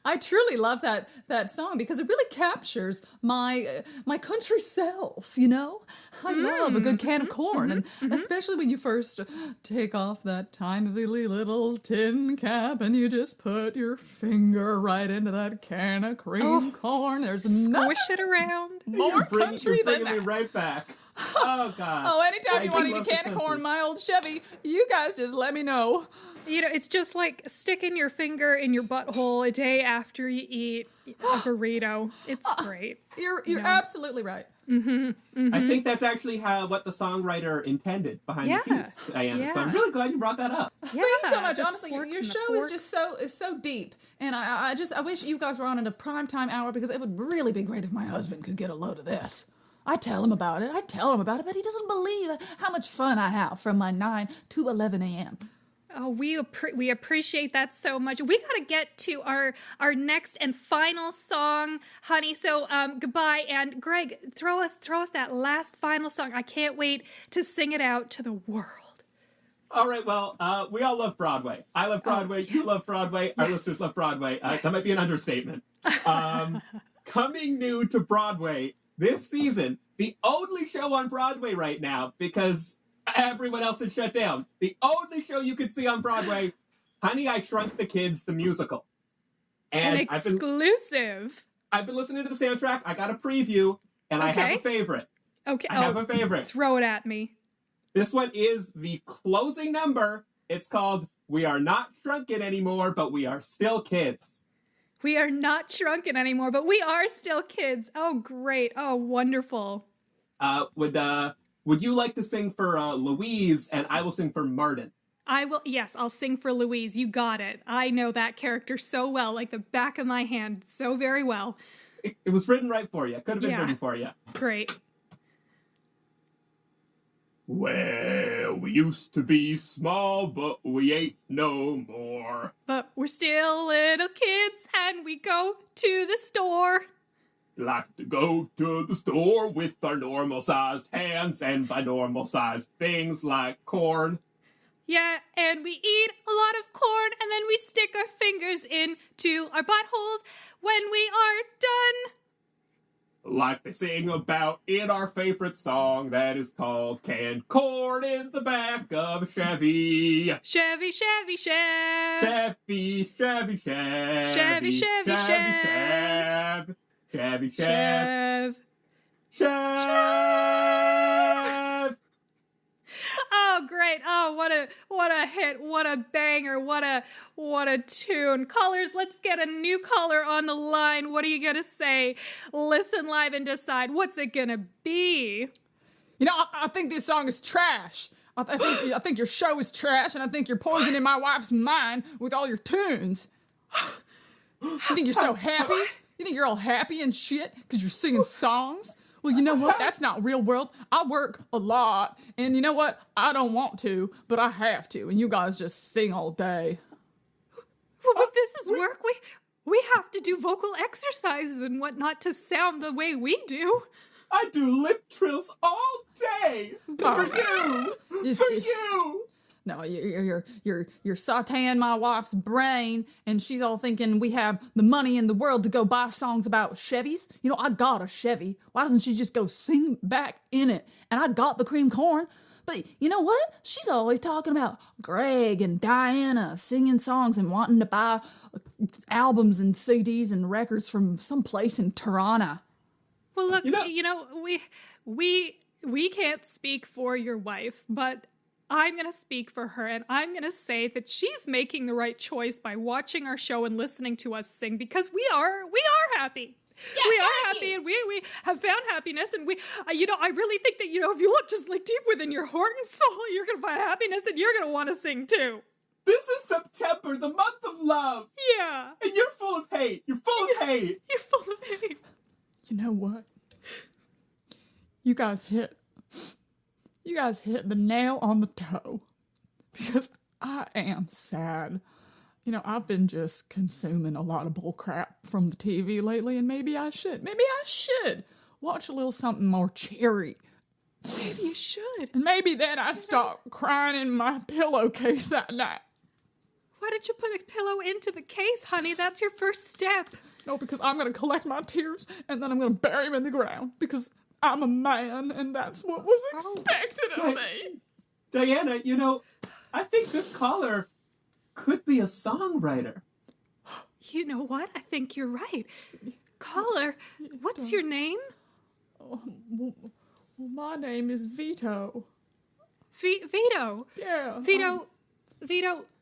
I truly love that song because it really captures my country self, you know? I love a good can of corn, and especially when you first take off that tiny little tin cap and you just put your finger right into that can of cream corn. There's Squish it around. more country you're than bringing me that. right back. Oh, God. Oh, anytime you want to eat a love can the of corn country. in my old Chevy, you guys just let me know. You know, it's just like sticking your finger in your butthole a day after you eat a burrito. It's great. You're absolutely right. I think that's actually what the songwriter intended behind the piece, Diana. So I'm really glad you brought that up. Yeah, Thank you so much. the Honestly, sporks your and the show is forks. just so deep, and I wish you guys were on at a primetime hour because it would really be great if my husband could get a load of this. I tell him about it, but he doesn't believe how much fun I have from my 9 to 11 a.m. Oh, we appreciate that so much. We got to get to our next and final song, honey. So goodbye, and Greg, throw us that last final song. I can't wait to sing it out to the world. All right, well, we all love Broadway. I love Broadway. yes. You love Broadway. Our listeners love Broadway. That might be an understatement. Coming new to Broadway this season, the only show on Broadway right now, because everyone else has shut down. The only show you could see on Broadway, Honey, I Shrunk the Kids, the musical. And exclusive. I've been listening to the soundtrack. I got a preview, and I have a favorite. Okay. I have a favorite. Throw it at me. This one is the closing number. It's called We Are Not Shrunken Anymore, but We Are Still Kids. We are not shrunken anymore, but we are still kids. Oh, great. Oh, wonderful. Would you like to sing for Louise, and I will sing for Martin? I will. Yes, I'll sing for Louise. You got it. I know that character so well, like the back of my hand, so very well. It was written right for you. Could have been written for you. Great. Well, we used to be small, but we ain't no more. But we're still little kids, and we go to the store. Like to go to the store with our normal-sized hands, and by normal-sized things like corn. Yeah, and we eat a lot of corn, and then we stick our fingers into our buttholes when we are done. Like they sing about in our favorite song that is called Canned Corn in the Back of a Chevy. Chevy, Chevy, Chev. Chevy, Chevy, Chev. Chevy, Chevy, Chev. Chev. Chevy, Chev. Chev. Chev. Oh, great. Oh, what a hit. What a banger. What a tune. Callers, let's get a new caller on the line. What are you going to say? Listen live and decide. What's it going to be? You know, I think this song is trash. I think your show is trash, and I think you're poisoning my wife's mind with all your tunes. You think you're so happy? You think you're all happy and shit because you're singing songs? Well, you know what? That's not real world. I work a lot, and you know what? I don't want to, but I have to, and you guys just sing all day. Well, but this is work. We have to do vocal exercises and whatnot to sound the way we do. I do lip trills all day for you. For you. No, you're sautéing my wife's brain, and she's all thinking we have the money in the world to go buy songs about Chevys. You know, I got a Chevy. Why doesn't she just go sing back in it? And I got the cream corn. But you know what? She's always talking about Greg and Diana singing songs and wanting to buy albums and CDs and records from some place in Toronto. Well, look, we can't speak for your wife, but I'm going to speak for her, and I'm going to say that she's making the right choice by watching our show and listening to us sing, because we are happy. Yeah, we are happy, and we have found happiness, and I really think that, if you look just like deep within your heart and soul, you're going to find happiness, and you're going to want to sing too. This is September, the month of love. Yeah. And you're full of hate. You're full of hate. You're full of hate. You know what? You guys hit the nail on the toe, because I am sad. You know, I've been just consuming a lot of bull crap from the TV lately, and maybe I should watch a little something more cheery. Maybe you should. And maybe then I stop crying in my pillowcase that night. Why did you put a pillow into the case, honey? That's your first step. No, because I'm going to collect my tears, and then I'm going to bury them in the ground, because I'm a man, and that's what was expected of me. Diana, I think this caller could be a songwriter. You know what? I think you're right. Caller, what's your name? Well, my name is Vito. Vito? Yeah. Vito.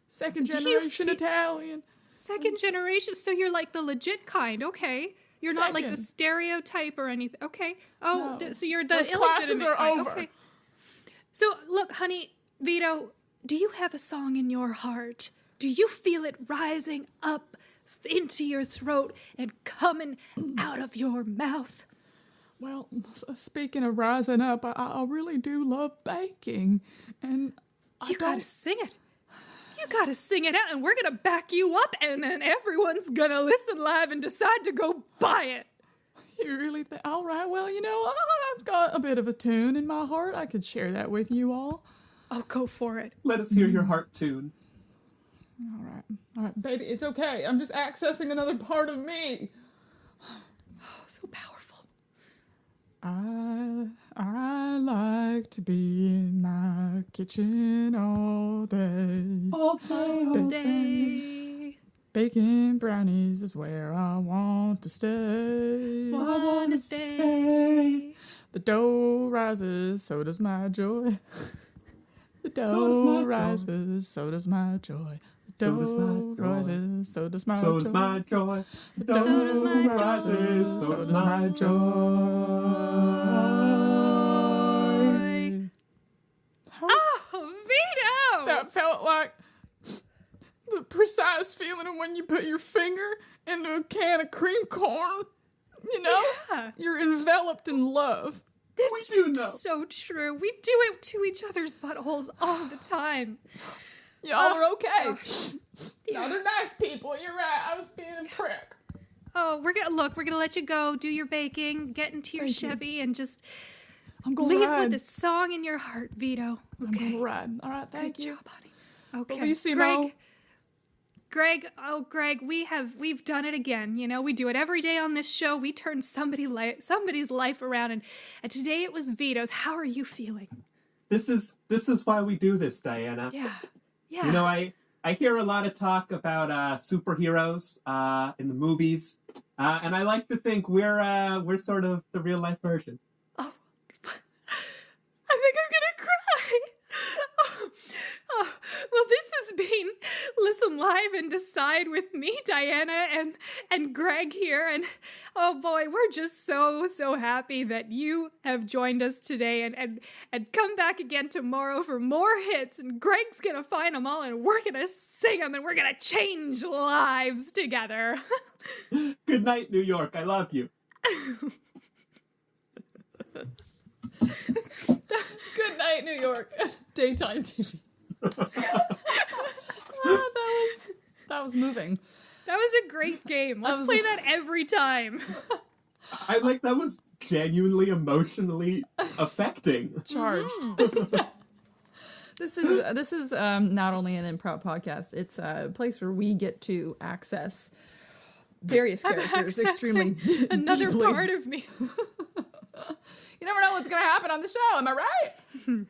Second generation Italian. Second generation? So you're like the legit kind, okay. You're not like the stereotype or anything. Okay. Oh, No. So you're the Those illegitimate classes are kind. over. Okay. So look, honey, Vito, do you have a song in your heart? Do you feel it rising up into your throat and coming out of your mouth? Well, speaking of rising up, I really do love baking. And You gotta sing it. You gotta sing it out, and we're gonna back you up, and then everyone's gonna listen live and decide to go buy it. You really think? All right, well, I've got a bit of a tune in my heart. I could share that with you all. I'll go for it. Let us hear your heart tune. All right, baby, it's okay. I'm just accessing another part of me. Oh, so powerful. I like to be in my kitchen all day. All day, all Day. Baking brownies is where I want to stay. Wanna stay. The dough rises, so does my joy. The dough So does my rises, so does my joy. The So does my dough joy. rises, so does my So joy. does my joy. The So does my Dough rises, so does my joy. Oh, Vito! That felt like the precise feeling of when you put your finger into a can of cream corn. Yeah. You're enveloped in love. That's We do know. so true. We do it to each other's buttholes all the time. Y'all are okay. No, they're nice people. You're right. I was being a prick. Oh, we're gonna let you go, do your baking, get into your Thank you. Chevy, and just I'm going leave to ride. with a song in your heart, Vito. I'm going Okay. to ride. All right, thank Good you. job, honey. Okay. Bellissimo. Greg, we've done it again. We do it every day on this show. We turn somebody's life around, and today it was Vito's. How are you feeling? This is why we do this, Diana. Yeah. I hear a lot of talk about superheroes in the movies, and I like to think we're sort of the real life version. I think I'm gonna cry. Well, this has been Listen Live and Decide with me, Diana, and Greg here. And oh boy, we're just so happy that you have joined us today and come back again tomorrow for more hits. And Greg's gonna find them all, and we're gonna sing them, and we're gonna change lives together. Good night, New York. I love you. Good night, New York. Daytime TV. That was moving. That was a great game. Let's play that every time. I like that was genuinely emotionally affecting. Charged. This is not only an improv podcast. It's a place where we get to access various characters extremely another deeply. part of me. You never know what's going to happen on the show. Am I right?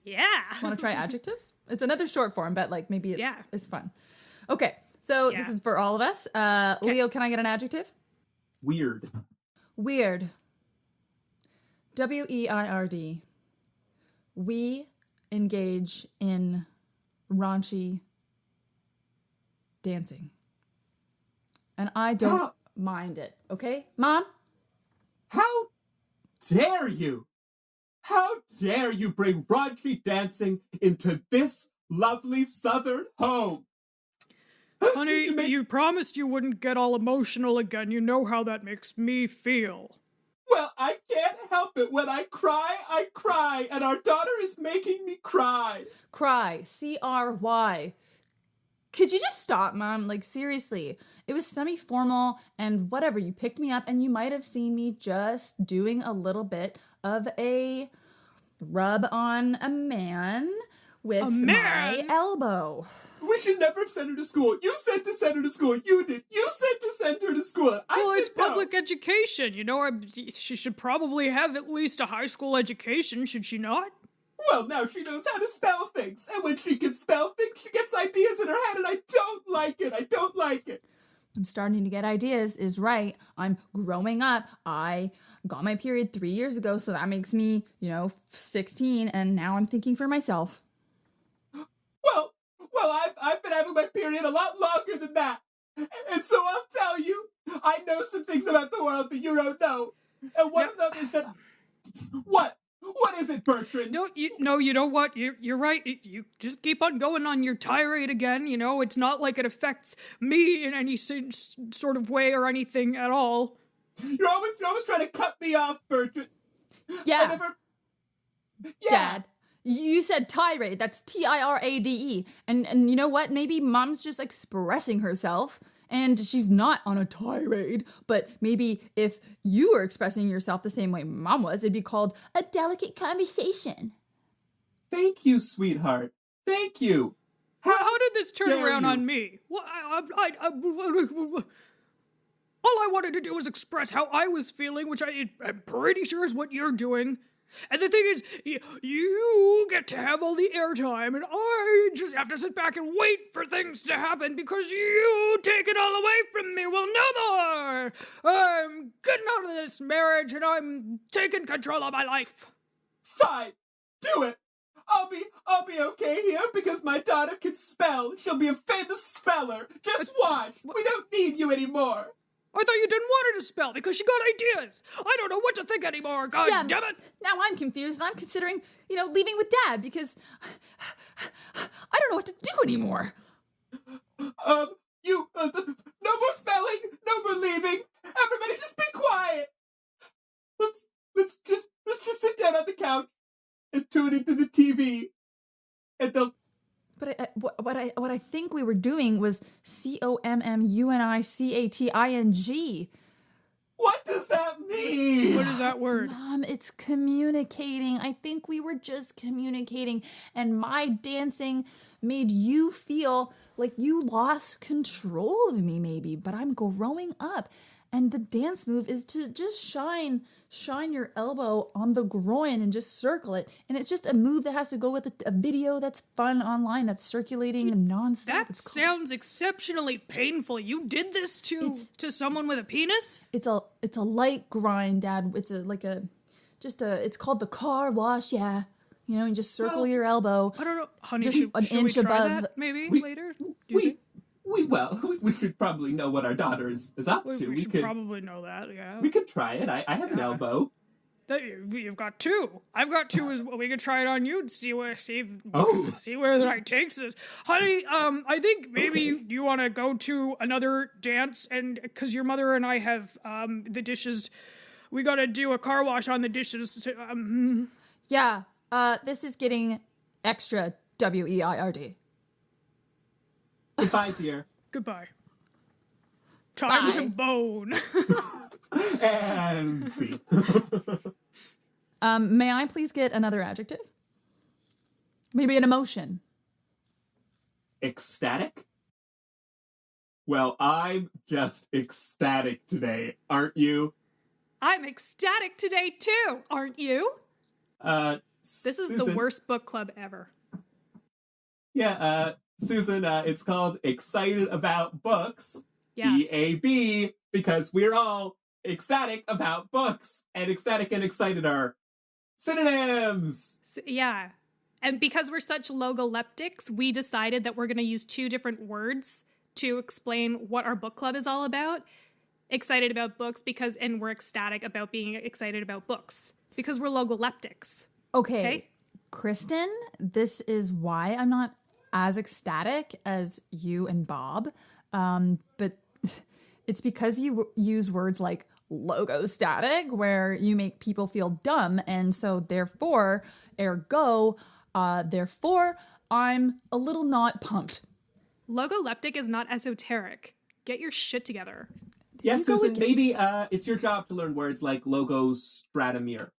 Yeah. Want to try adjectives? It's another short form, but maybe it's fun. Okay, so this is for all of us. Leo, can I get an adjective? Weird. Weird. W-E-I-R-D. We engage in raunchy dancing. And I don't mind it, okay? Mom? How dare you? How dare you bring raunchy dancing into this lovely southern home? Honey, you promised you wouldn't get all emotional again. You know how that makes me feel. Well, I can't help it. When I cry, and our daughter is making me cry. Cry. C-R-Y. Could you just stop, Mom? Seriously. It was semi-formal and whatever. You picked me up and you might have seen me just doing a little bit of a rub on a man with my elbow. We should never have sent her to school. You said to send her to school. You did. You said to send her to school. Well, it's no. public education. She should probably have at least a high school education, should she not? Well, now she knows how to spell things. And when she can spell things, she gets ideas in her head, and I don't like it. I don't like it. I'm starting to get ideas is right. I'm growing up. I got my period 3 years ago, so that makes me, 16, and now I'm thinking for myself. Well, I've been having my period a lot longer than that. And so I'll tell you, I know some things about the world that you don't know. And one of them is that... What? What is it, Bertrand? No, you know what? You're right. You just keep on going on your tirade again. It's not like it affects me in any sort of way or anything at all. You're always trying to cut me off, Bertrand. Yeah. Yeah. You said tirade. That's Tirade. And you know what? Maybe mom's just expressing herself and she's not on a tirade. But maybe if you were expressing yourself the same way mom was, it'd be called a delicate conversation. Thank you, sweetheart. Thank you. How did this turn dare around you? on me? All I wanted to do was express how I was feeling, which I'm pretty sure is what you're doing. And the thing is, you get to have all the airtime, and I just have to sit back and wait for things to happen because you take it all away from me. Well, no more! I'm getting out of this marriage, and I'm taking control of my life. Fine. Do it. I'll be okay here because my daughter can spell. She'll be a famous speller. Just watch. We don't need you anymore. I thought you didn't want her to spell because she got ideas. I don't know what to think anymore. God damn it. Now I'm confused and I'm considering, leaving with Dad because I don't know what to do anymore. No more spelling, no more leaving. Everybody just be quiet. Let's just sit down on the couch and tune into the TV. And they'll... But what I think we were doing was COMMUNICATING. What does that mean? What is that word? Mom, it's communicating. I think we were just communicating, and my dancing made you feel like you lost control of me, maybe. But I'm growing up, and the dance move is to just shine your elbow on the groin and just circle it. And it's just a move that has to go with a video that's fun online, that's circulating nonstop. That sounds exceptionally painful. You did this to someone with a penis? It's a light grind, Dad. It's it's called the car wash, yeah. You just circle your elbow. I don't know. Honey, Just should an we inch try above. that maybe later? Do you think? We should probably know what our daughter is up to. We should probably know that, yeah. We could try it. I have an elbow. You've got two. I've got two as well. We could try it on you and see where the night takes us. Honey, I think maybe you want to go to another dance, and because your mother and I have the dishes, we got to do a car wash on the dishes. Yeah, this is getting extra WEIRD. Goodbye, dear. Goodbye. Time Bye. to bone. And see. May I please get another adjective? Maybe an emotion. Ecstatic? Well, I'm just ecstatic today, aren't you? I'm ecstatic today too, aren't you? This is the worst book club ever. Yeah, Susan, it's called Excited About Books. Yeah. EAB, because we're all ecstatic about books. And ecstatic and excited are synonyms. Yeah. And because we're such logoleptics, we decided that we're going to use two different words to explain what our book club is all about. Excited about books and we're ecstatic about being excited about books because we're logoleptics. Okay. Kristen, this is why I'm not as ecstatic as you and Bob. But it's because you use words like logo static, where you make people feel dumb. And so therefore, therefore, I'm a little not pumped. Logoleptic is not esoteric. Get your shit together. Yes, Susan, maybe it's your job to learn words like logos stratomere.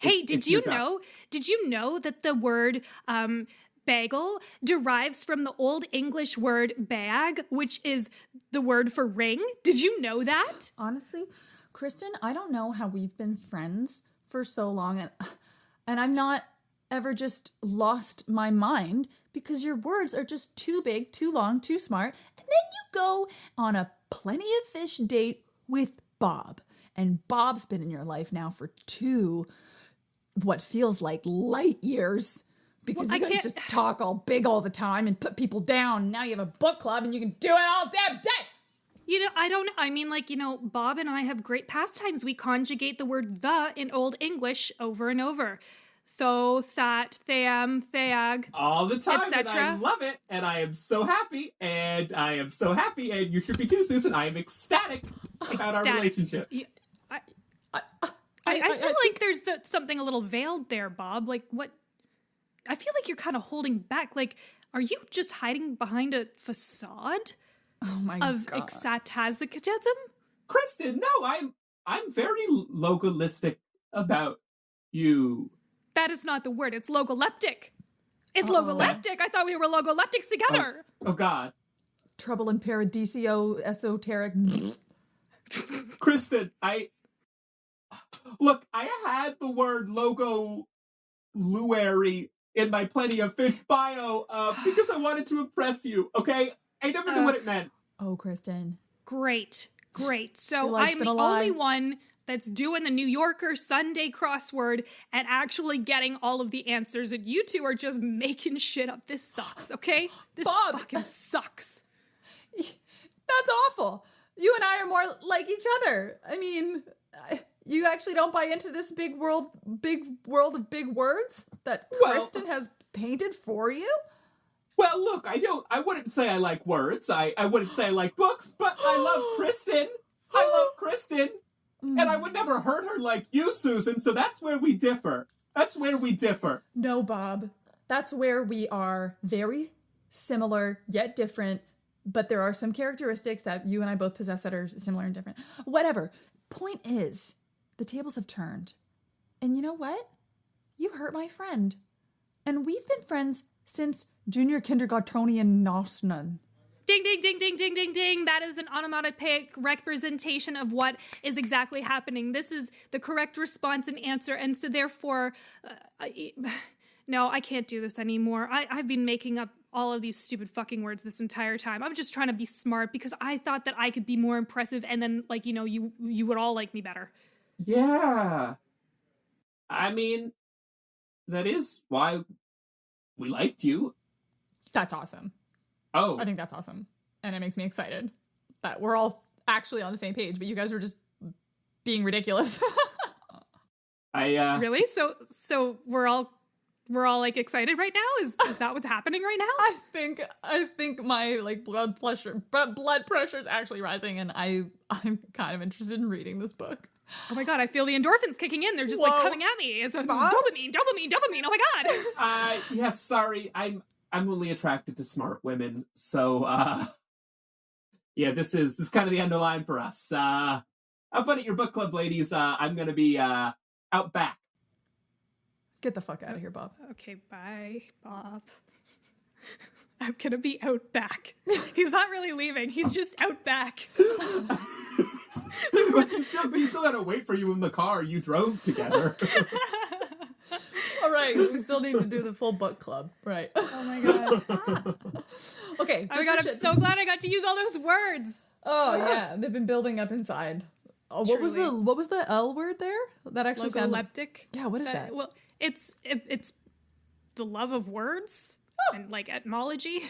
Hey, did you know that the word bagel derives from the Old English word bag, which is the word for ring? Did you know that? Honestly, Kristen, I don't know how we've been friends for so long, and I've not ever just lost my mind because your words are just too big, too long, too smart, and then you go on a plenty of fish date with Bob, and Bob's been in your life now for what feels like light years. Because you guys just talk all big all the time and put people down. Now you have a book club and you can do it all damn day. Bob and I have great pastimes. We conjugate the word the in Old English over and over. Tho, that, theam, theag. All the time, and etc. I love it, and I am so happy, and you should be too, Susan. I am ecstatic about our relationship. I feel like there's something a little veiled there, Bob. Like, what? I feel like you're kind of holding back. Like, are you just hiding behind a facade Oh my of God. exatazacatism? Kristen, no, I'm very localistic about you. That is not the word. It's logoleptic. It's logoleptic. I thought we were logoleptics together. Oh God. Trouble in Paradiso, esoteric. Kristen, Look, I had the word logo luary in my Plenty of Fish bio because I wanted to impress you, okay? I never knew what it meant. Oh, Kristen. Great. So Your life's I'm been the a lie. only one that's doing the New Yorker Sunday crossword and actually getting all of the answers, and you two are just making shit up. This sucks, okay? This Bob. fucking sucks. That's awful. You and I are more like each other. I mean, you actually don't buy into this big world of big words that Well- Kristen has painted for you? Well, look, I wouldn't say I like words. I wouldn't say I like books, but I love Kristen. I love Kristen. And I would never hurt her like you, Susan, so that's where we differ. No, Bob. That's where we are very similar yet different, but there are some characteristics that you and I both possess that are similar and different. Whatever. Point is, the tables have turned. And you know what? You hurt my friend. And we've been friends since junior kindergartenian Nosnan. Ding, ding, ding, ding, ding, ding, ding. That is an onomatopoeic representation of what is exactly happening. This is the correct response and answer, and so therefore, no, I can't do this anymore. I've been making up all of these stupid fucking words this entire time. I'm just trying to be smart because I thought that I could be more impressive, and then, like, you know, you would all like me better. Yeah. I mean, that is why we liked you. That's awesome. Oh. I think that's awesome. And it makes me excited that we're all actually on the same page, but you guys were just being ridiculous. Really? So we're all like excited right now? Is that what's happening right now? I think my like blood pressure is actually rising, and I'm kind of interested in reading this book. Oh my God, I feel the endorphins kicking in. They're just like coming at me. It's a Bob? dopamine. Oh my God. Yes, sorry. I'm only attracted to smart women, so yeah, this is kind of the underline for us. Have fun at your book club, ladies. I'm gonna be out back. Get the fuck out of here, Bob. Okay, bye, Bob. I'm gonna be out back. He's not really leaving. He's just out back. But he still had to wait for you in the car. You drove together. All right, we still need to do the full book club, right? Oh my God. Okay. Oh my God, I'm so glad I got to use all those words. Oh yeah, they've been building up inside. Oh, what was the L word there? That actually sounded. Logoleptic. Yeah, what is that? Well, it's the love of words and like etymology.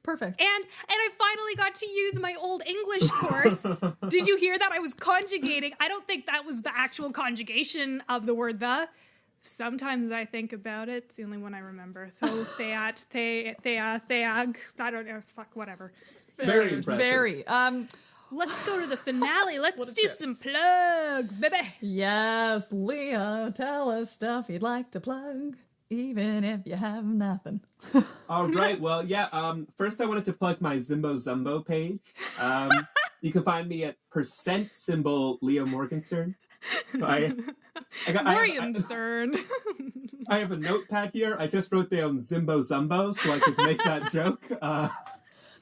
Perfect. And I finally got to use my old English course. Did you hear that? I was conjugating. I don't think that was the actual conjugation of the word the. Sometimes I think about it. It's the only one I remember. Tho, theat, theag. I don't know. Fuck, whatever. Very impressive. Very. Let's go to the finale. Let's do some plugs, baby. Yes, Leo, tell us stuff you'd like to plug, even if you have nothing. All right. Well, yeah. First, I wanted to plug my Zimbo Zumbo page. You can find me at %symbol Leo Morgenstern. I have a notepad here. I just wrote down Zimbo Zumbo so I could make that joke.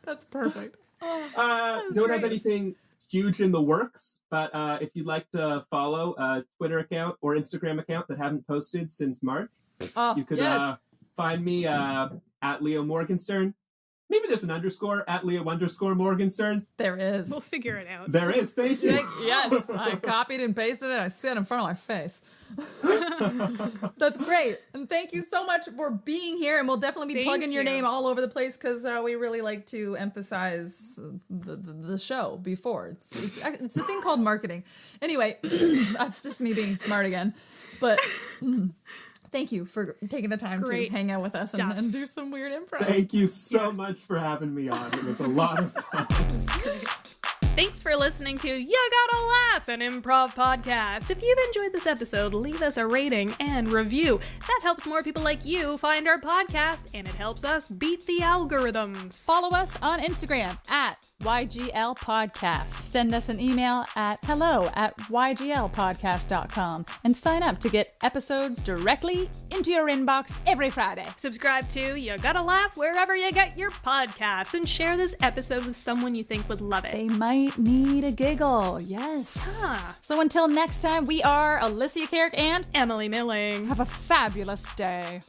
That's perfect. Don't have anything huge in the works, but if you'd like to follow a Twitter account or Instagram account that haven't posted since March, you could find me at Leo Morgenstern. Maybe there's an underscore at Leo _Morgenstern. There is. We'll figure it out. There is. Thank you. Yes, I copied and pasted it. I see it in front of my face. That's great. And thank you so much for being here. And we'll definitely be plugging your name all over the place because we really like to emphasize the show before. It's a thing called marketing. Anyway, that's just me being smart again. But thank you for taking the time to hang out with us and do some weird improv. Thank you so much for having me on. It was a lot of fun. Great. Thanks for listening to You Gotta Laugh, an Improv podcast. If you've enjoyed this episode, leave us a rating and review. That helps more people like you find our podcast, and it helps us beat the algorithms. Follow us on Instagram at YGL Podcast. Send us an email at hello@yglpodcast.com and sign up to get episodes directly into your inbox every Friday. Subscribe to You Gotta Laugh wherever you get your podcasts, and share this episode with someone you think would love it. They might need a giggle, yes. So until next time, we are Alicia Carrick and Emily Milling. have a fabulous day.